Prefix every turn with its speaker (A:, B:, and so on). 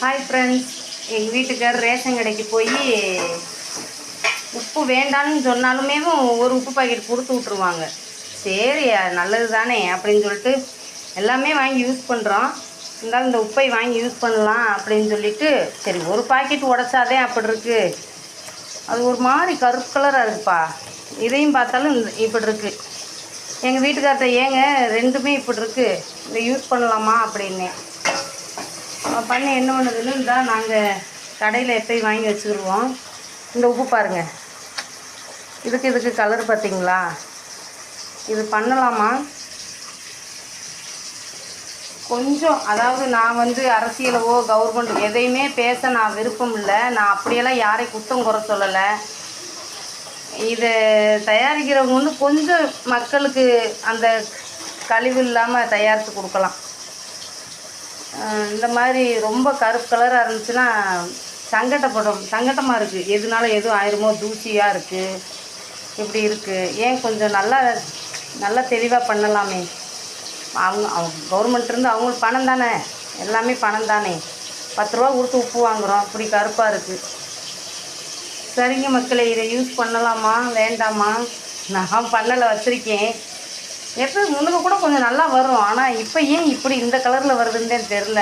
A: Hi friends, எங்கள் வீட்டுக்காரர் ration கடைக்கு போய் உப்பு வேண்டான்னு சொன்னாலுமே ஒரு உப்பு பாக்கெட் கொடுத்து விட்ருவாங்க. சரி நல்லது தானே அப்படின்னு சொல்லிட்டு எல்லாமே வாங்கி யூஸ் பண்ணுறோம். இருந்தாலும் இந்த உப்பை வாங்கி யூஸ் பண்ணலாம் அப்படின்னு சொல்லிட்டு சரி ஒரு பாக்கெட் உடச்சாதே அப்படி இருக்குது. அது ஒரு மாதிரி கருப்பு கலராக இருக்குப்பா. இதையும் பார்த்தாலும் இப்படி இருக்குது. எங்கள் வீட்டுக்கார்ட்ட ஏங்க ரெண்டுமே இப்படி இருக்குது, இதை யூஸ் பண்ணலாமா அப்படின்னு பண்ணி என்ன பண்ணுதுன்னு இருந்தால் நாங்கள் கடையில் எப்போயும் வாங்கி வச்சுக்கிடுவோம். இந்த உப்பு பாருங்கள், இதுக்கு கலர் பார்த்தீங்களா? இது பண்ணலாமா கொஞ்சம்? அதாவது நான் அரசியலவோ கவர்மெண்ட் எதையுமே பேச நான் விருப்பம் இல்லை. நான் அப்படியெல்லாம் யாரையும் குற்றம் குறை சொல்லலை. இதை தயாரிக்கிறவங்க கொஞ்சம் மக்களுக்கு அந்த கழிவு இல்லாமல் தயாரித்து கொடுக்கலாம். இந்த மாதிரி ரொம்ப கருப்பு கலராக இருந்துச்சுன்னா சங்கட்டமாக இருக்குது. எதுனால எதுவும் ஆயிருமோ, தூசியாக இருக்குது, இப்படி இருக்குது. ஏன் கொஞ்சம் நல்லா தெளிவாக பண்ணலாமே. அவங்க கவர்மெண்ட்லேருந்து அவங்களுக்கு பணம் தானே, எல்லாமே பணம் தானே. 10 ரூபா கொடுத்து உப்பு வாங்குகிறோம், இப்படி கருப்பாக இருக்குது. சரிங்க மக்களே, இதை யூஸ் பண்ணலாமா வேண்டாமா? நான் பண்ணலை, வச்சுருக்கேன். எப்போ முன்னுக்கு கூட கொஞ்சம் நல்லா வரும். ஆனால் இப்போ ஏன் இப்படி இந்த கலரில் வருதுன்னு தெரில.